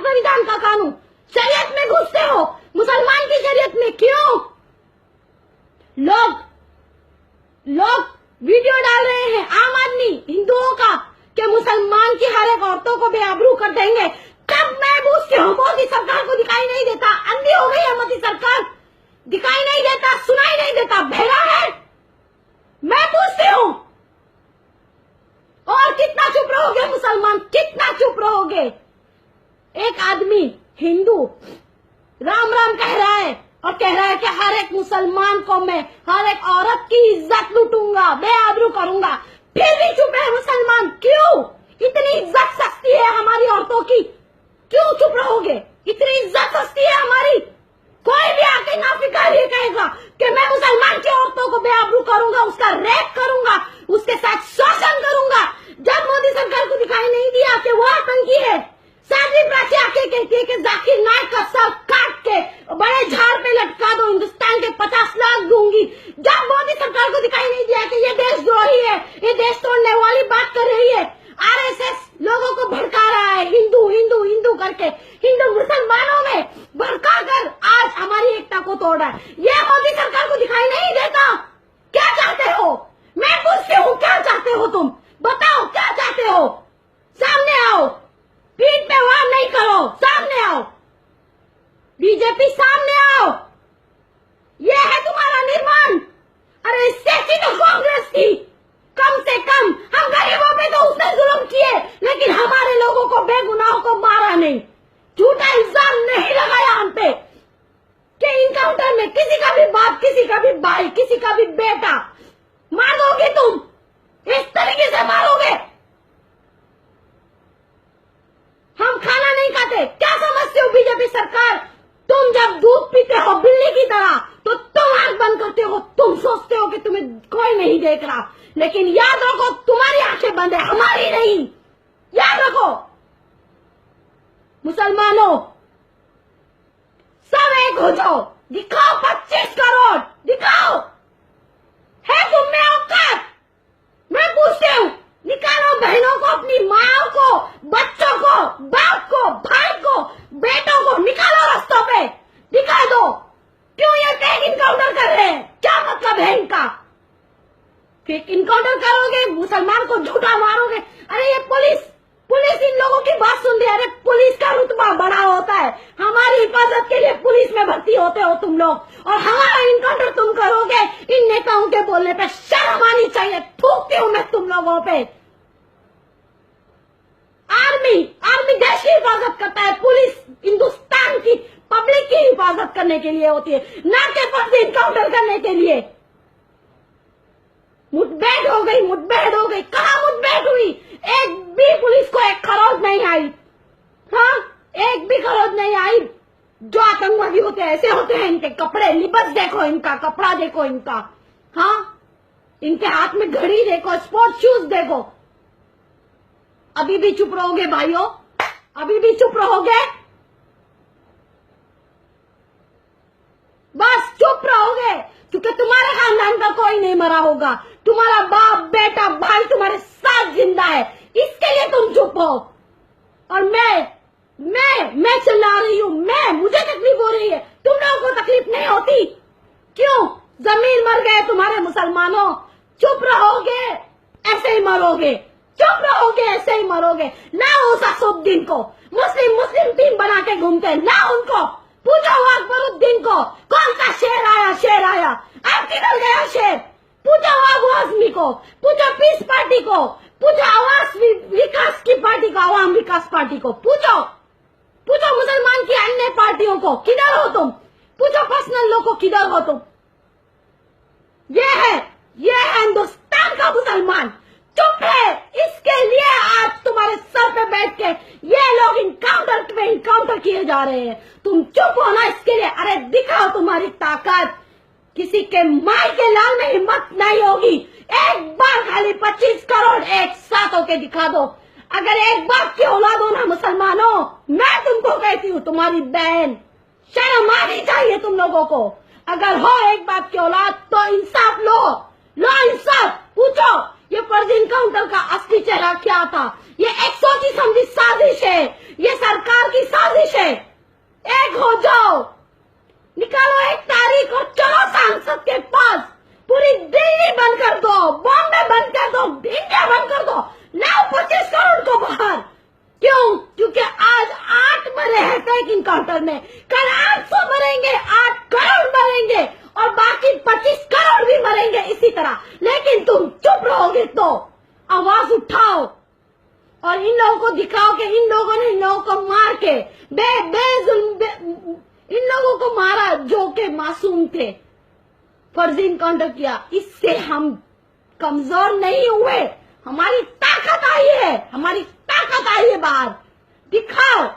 संविधान का कानून, शरीयत में घुसते हो, मुसलमान की शरीयत में। क्यों? लोग वीडियो डाल रहे हैं आम आदमी हिंदुओं का कि मुसलमान की हर एक औरतों को बेआबरू कर देंगे। तब मैं पूछती हूँ, मोदी सरकार को दिखाई नहीं देता? अंधी हो गई है मोदी सरकार? दिखाई नहीं देता, सुनाई नहीं देता, बहरा है? मैं पूछती हूँ, और कितना चुप रहोगे मुसलमान, कितना चुप रहोगे? एक आदमी हिंदू राम राम कह रहा है और कह रहा है कि हर एक मुसलमान को मैं, हर एक औरत की इज्जत लूटूंगा, बेआबरू करूंगा, फिर भी चुप है मुसलमान। क्यों? इतनी इज्जत सस्ती है हमारी औरतों की, क्यों चुप रहोगे? इतनी इज्जत सस्ती है हमारी। कोई भी आके नाफिकार ये कहेगा कि मैं मुसलमान की औरतों को बेआबरू करूंगा, उसका रेप करूंगा, उसके साथ शोषण करूंगा। जब मोदी सरकार को दिखाई नहीं दिया कि वो आतंकी है, साध्वी प्राची आके कहती है कि जाकिर नाइक का सर काट के बड़े झाड़ पे लटका दो, हिंदुस्तान के 50 लाख दूंगी। जब मोदी सरकार को दिखाई नहीं दिया कि ये देशद्रोही है, ये देश तोड़ने वाली बात कर रही है, आरएसएस लोगों को भड़का रहा है हिंदू हिंदू हिंदू करके, हिंदू मुसलमानों में भड़का कर आज हमारी एकता को तोड़ रहा है। ये मोदी सरकार को दिखाई नहीं देता। क्या चाहते हो? मैं पूछती हूँ, क्या चाहते हो तुम? बताओ क्या चाहते हो? सामने आओ, पीठ पे वार नहीं करो, सामने आओ, बीजेपी सामने आओ। ये है तुम्हारा निर्माण। अरे इससे अच्छी तो कांग्रेस थी। कम से कम हम गरीबों पे तो उसने जुल्म किए, लेकिन हमारे लोगों को, बेगुनाहों को मारा नहीं, झूठा इल्जाम नहीं लगाया हम पे कि इनकाउंटर में किसी का भी बाप, किसी का भी भाई, किसी का भी बेटा मार दोगे तुम, इस तरीके से मारोगे। हम खाना नहीं खाते, क्या समझते हो बीजेपी सरकार? तुम जब दूध पीते हो बिल्ली की तरह तो तुम आंख बंद करते हो, तुम सोचते हो कि तुम्हें कोई नहीं देख रहा, लेकिन याद रखो तुम्हारी आंखें बंद है, हमारी नहीं। याद रखो मुसलमानों, सब एक हो जाओ, दिखाओ 25 करोड़, दिखाओ है तुम में औकात। मैं पूछती हूँ, निकालो बहनों को, अपनी माँ को, बच्चों को, बाप को, भाई को, बेटों को निकालो रास्तों पे, दिखा दो। क्यों ये फेक इनकाउंटर कर रहे हैं? क्या मतलब है इनका? फेक इनकाउंटर करोगे, मुसलमान को झूठा मारोगे। अरे ये पुलिस इन लोगों की बात सुन रही है। अरे पुलिस का रुतबा बड़ा होता है, हमारी हिफाजत के लिए पुलिस में भर्ती होते हो तुम लोग, और हमारा इनकाउंटर तुम करोगे। इन नेताओं के बोलने पे शर्म आनी चाहिए। थूकती हूं मैं तुम लोगों पे। आर्मी देश की हिफाजत करता है, पुलिस हिंदुस्तान की पब्लिक की हिफाजत करने के लिए होती है, ना कि फर्जी इनकाउंटर करने के लिए। मुठभेड़ हो गई। कहाँ मुठभेड़ हुई? एक भी पुलिस को एक खरोच नहीं आई। हाँ, एक भी खरोच नहीं आई। जो आतंकवादी होते हैं ऐसे होते हैं, इनके कपड़े, लिबास देखो, इनका कपड़ा देखो इनका। हाँ, इनके हाथ में घड़ी देखो, स्पोर्ट्स शूज देखो। अभी भी चुप रहोगे भाइयों? अभी भी चुप रहोगे? बस चुप रहोगे, क्योंकि तुम्हारे खानदान का कोई नहीं मरा होगा, तुम्हारा बाप, बेटा, भाई तुम्हारे साथ जिंदा है, इसके लिए तुम चुप हो। और मैं चिल्ला रही हूँ, मुझे तकलीफ हो रही है, तुम लोगों को तकलीफ नहीं होती? क्यों? जमीन मर गए तुम्हारे मुसलमानों। चुप रहोगे ऐसे ही मरोगे, चुप रहोगे ऐसे ही मरोगे। लाओ उस असुद्दीन को, मुस्लिम टीम बना के घूमते हैं, लाओ उनको, पूछो अकबरुद्दीन को कौन सा शेर आया, अब किधर गया शेर? पूछो अबू आजमी को, पूछो पीस पार्टी को, पूछो आवाज विकास की पार्टी को, आवाम विकास पार्टी को, पूछो मुसलमान की अन्य पार्टियों को, किधर हो तुम? पूछो पर्सनल लोग को, किधर हो तुम? ये है हिंदुस्तान का मुसलमान, चुप है। इसके लिए आज तुम्हारे सर पे बैठ के ये लोग इनकाउंटर किए जा रहे हैं। तुम चुप हो ना इसके लिए। अरे दिखाओ तुम्हारी ताकत। किसी के माई के लाल में हिम्मत नहीं होगी। एक बार खाली 25 करोड़ एक साथ होके दिखा दो। अगर एक बाप की औलाद हो ना मुसलमानों, मैं तुमको कहती हूँ, तुम्हारी बहन, शर्म आनी चाहिए तुम लोगों को। अगर हो एक बाप की औलाद तो इंसाफ लो इंसाफ। पूछो ये फर्जी इनकाउंटर का असली चेहरा क्या था? ये एक सोची समझी साजिश है, ये सरकार की साजिश एक हो जाओ, निकालो एक तारीख और चलो सांसद के पास। पूरी दिल्ली बंद कर दो, बॉम्बे बंद कर दो, इंडिया बंद कर दो, लाओ 25 करोड़ को बाहर। क्यों? क्योंकि आज 8 मरे हैं टेक इनकाउंटर में, कल 800 मरेंगे, 8 करोड़ मरेंगे और बाकी 25 करोड़ भी मरेंगे इसी तरह। लेकिन तुम चुप रहोगे तो आवाज उठाओ और इन लोगों को दिखाओ कि इन लोगों ने इन लोगों को मार के इन लोगों को मारा जो के मासूम थे, फर्जी इनकाउंटर किया। इससे हम कमजोर नहीं हुए, हमारी ताकत आई है, हमारी ताकत आई है बाहर। दिखाओ।